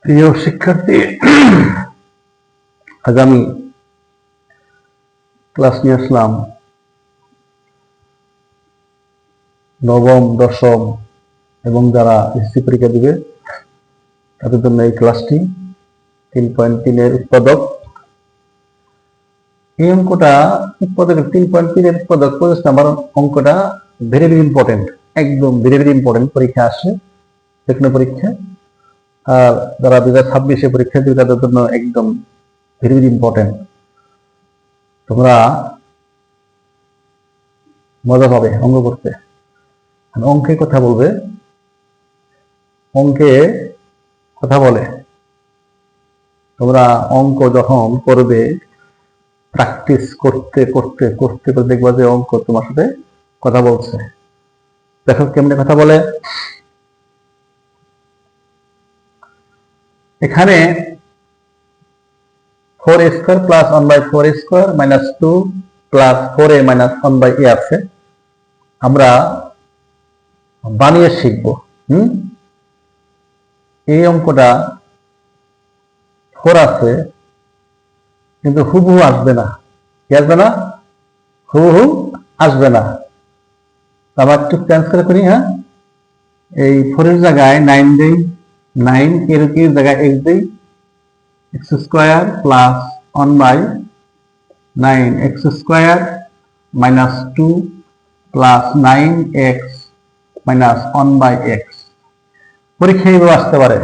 প্রিয় শিক্ষার্থী, আজ আমি ক্লাস নিয়ে আসলাম নবম, দশম এবং যারা এসএসসি পরীক্ষা দিবে তাদের জন্য এই ক্লাসটি 3.3 এর উৎপাদক। এই অঙ্কটা উৎপাদক 3.3 এর উৎপাদক 25 নাম্বার অঙ্কটা ভেরি ভেরি ইম্পর্টেন্ট, একদম ভেরি ভেরি ইম্পর্টেন্ট। পরীক্ষা আসে, যেকোনো পরীক্ষা, আর যারা 2026-এ পরীক্ষা দিবে তাদের জন্য একদম ভেরি ভেরি ইম্পর্টেন্ট। তোমরা মজা পাবে অঙ্ক করতে। অঙ্কে কথা বলবে, অঙ্কে কথা বলে। তোমরা অঙ্ক যখন করবে, প্র্যাকটিস করতে করতে করতে করতে দেখবা যে অঙ্ক তোমার সাথে কথা বলছে। দেখো কেমনে কথা বলে। এখানে 4a square plus 1/4a square minus 2 plus 4a minus 1/a আছে। আমরা বানিয়ে শিখবো। এই অঙ্কটা 4 আছে, কিন্তু হুবহু আসবে না। কি আসবে না? হুবহু আসবে না। আবার একটু চেঞ্জ করে করি। হ্যাঁ, এই 4 এর জায়গায় 9 দেই, 9 এর জায়গায় x দেই, x square plus 1/9 x square minus 2 plus 9x minus 1/x। পরীক্ষা এইভাবে আসতে পারে।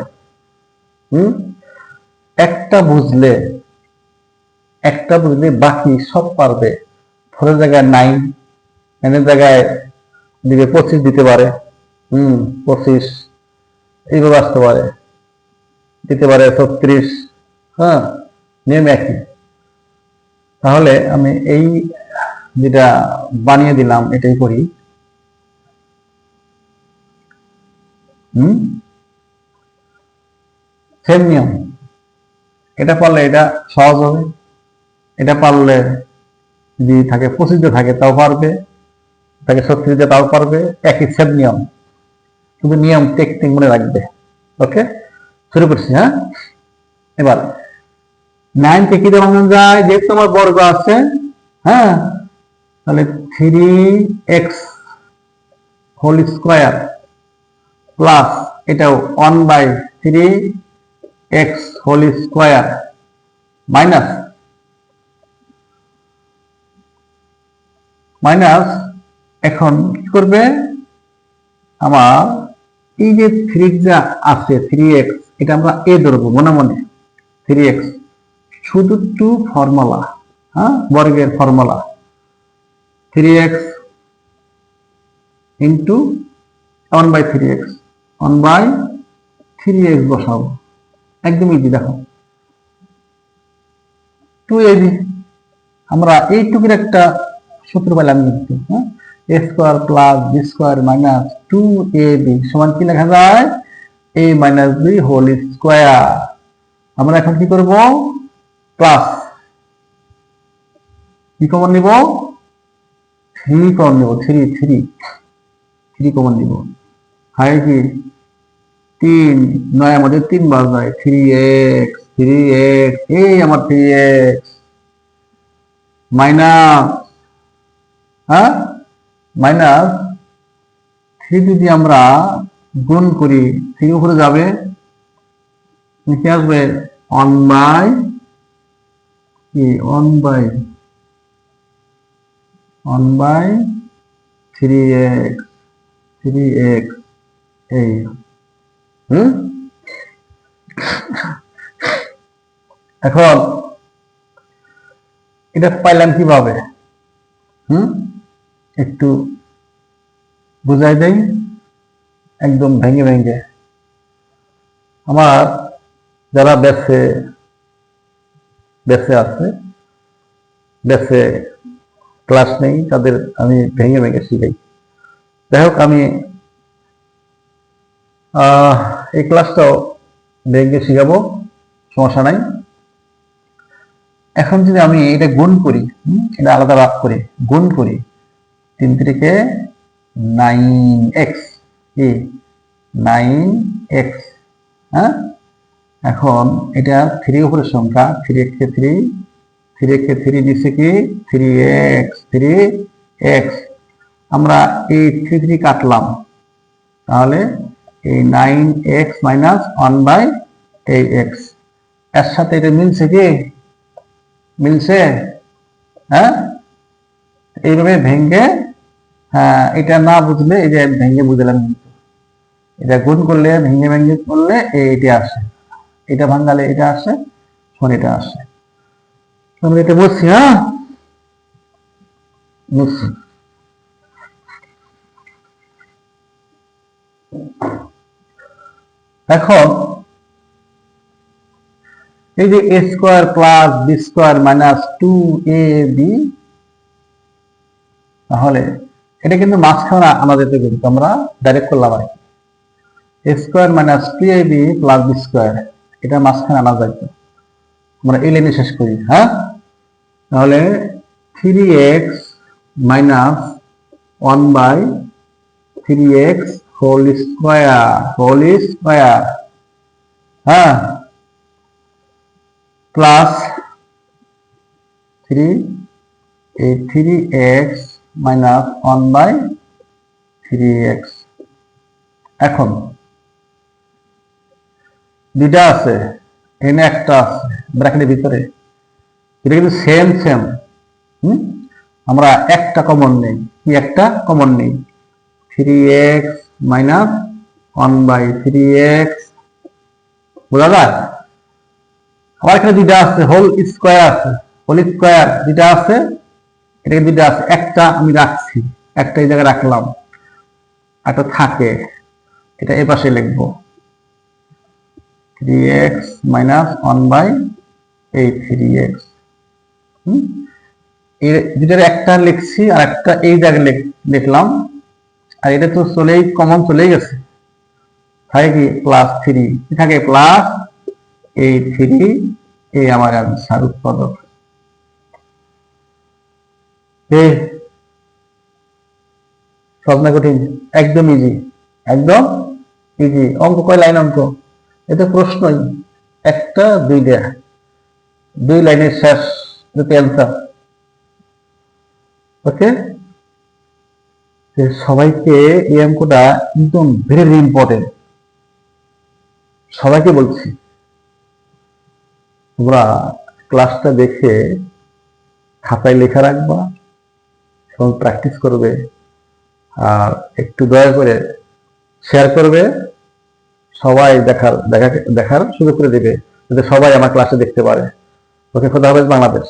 একটা বুঝলে বাকি সব পারবে। 4 এর জায়গায় 9, 9 এর জায়গায় দিবে 25 দিতে পারে। 25 এইভাবে আসতে পারে, দিতে পারে 36। হ্যাঁ, নিয়ম একই। তাহলে আমি এই যেটা বানিয়ে দিলাম এটাই করি। সেম নিয়ম। এটা পারলে এটা সহজ হবে, এটা পারলে যদি থাকে 25 থাকে তাও পারবে, তাকে 36 তাও পারবে। একই সেম নিয়ম, শুধু নিয়ম টেকনিক মনে রাখবে। ওকে, শুরু করছি। হ্যাঁ, এবার 9 কে কি দিয়ে ভাঙানো যায়? যেহেতু আমার বর্গ আছে, হ্যাঁ, তাহলে 3x হোল স্কোয়ার প্লাস এটাও 1/3x হোল স্কোয়ার মাইনাস এখন কি করবে? আমার এই যে 3 যা আছে 3x, এটা আমরা a ধরবো মনে মনে। 3x শুধু 2 ফর্মুলা, হ্যাঁ, বর্গের formula. 3x into 1/3x, 1/3x বসাবো। একদম ইজি। দেখো 2ab, আমরা এইটুকুর একটা সূত্র পেলাম কিন্তু। হ্যাঁ, a square plus b square minus 2ab সমান কি লেখা যায়? a minus b whole square. আমরা এখন কি করব? প্লাস কি কমন নিব? 3 কমন নিব। 3 কমন নিব। হয় কি 3 9 আমাদের 3 বার যায়। 3x এই আমার 3x মাইনাস, হ্যাঁ, মাইনাস 3 যদি আমরা গুণ করি 3 উপরে যাবে, নিচে আসবে 1/3x এই। এখন এটা পাইলাম কিভাবে? একটু বুঝাই দেই একদম ভেঙে ভেঙে। আমার যারা বেঁচে আছে, বেঁচে ক্লাস নেই, তাদের আমি ভেঙে ভেঙে শিখাই। যাই হোক, আমি এই ক্লাসটাও ভেঙে শিখাবো, সমস্যা নাই। এখন যদি আমি এটা গুণ করি, এটা আলাদা ভাগ করি, গুণ করি 3 থেকে 9x, 9x, হ্যাঁ, এখন এটা 3 উপরের সংখ্যা, 3 × 3, 3 × 3 দিচ্ছে কি 3x। আমরা এই 3 কাটলাম, তাহলে এই 9x - 1/x এর সাথে এটা মিলছে কি? মিলছে? হ্যাঁ, এইভাবে ভেঙ্গে, হ্যাঁ, এটা না বুঝলে এই যে ভেঙ্গে বুঝলাম, এটা গুণ করলে ভেঙ্গে ভেঙ্গে করলে এইটা আসে, এটা ভাঙালে এটা আসে, শোন এটা আসে। আমরা এটা বুঝছি। হ্যাঁ, বুঝছি। এখন এই যে a² + b² - 2ab, তাহলে এটা কিন্তু মাঝখানে আনা যেত, কিন্তু আমরা ডাইরেক্ট করলাম আর কি। a² - 2ab + b², এটা মাঝখানে আনা যাইতো, আমরা এই লাইনে শেষ করি। হ্যাঁ, তাহলে 3x - 1/3x হোল স্কয়ার, হ্যাঁ, প্লাস 3x - 1/3x। এখন দুইটা আছে, এখানে একটা আছে ব্র্যাকেটের ভিতরে, এটা কিন্তু সেম। আমরা একটা কমন নেই, কি একটা কমন নেই, 3x - 1/3x, বোঝা যায়? আমার এখানে দুইটা আছে, হোল স্কয়ার দুইটা আছে, এটা দুইটা আছে, একটা আমি রাখছি, একটা এই জায়গায় রাখলাম, একটা থাকে, এটা এ পাশে লিখবো 3x - 1/3x। এই দুইটার একটা লিখছি আর একটা এই জায়গায় লিখলাম, আর এটা তো কমন চলেই গেছে, থাকে কি +3, কি থাকে প্লাস এই 3, এই আমার আনসার উৎপাদক। সব না কঠিন, একদম ইজি, একদম ইজি অঙ্ক। কয় লাইন অঙ্ক? এটা প্রশ্নই একটা, দুইটা, 2 লাইনের শেষ, দুটো অ্যান্সার। ওকে, সবাইকে এই অঙ্কটা একদম ভেরি ইম্পর্টেন্ট, সবাইকে বলছি, তোমরা ক্লাসটা দেখে খাতায় লেখা রাখবা এবং প্র্যাকটিস করবে, আর একটু দয়া করে শেয়ার করবে, সবাই দেখার সুযোগ করে দেবে, যাতে সবাই আমার ক্লাসে দেখতে পারে। ওকে, খোদা হাফেজ বাংলাদেশ।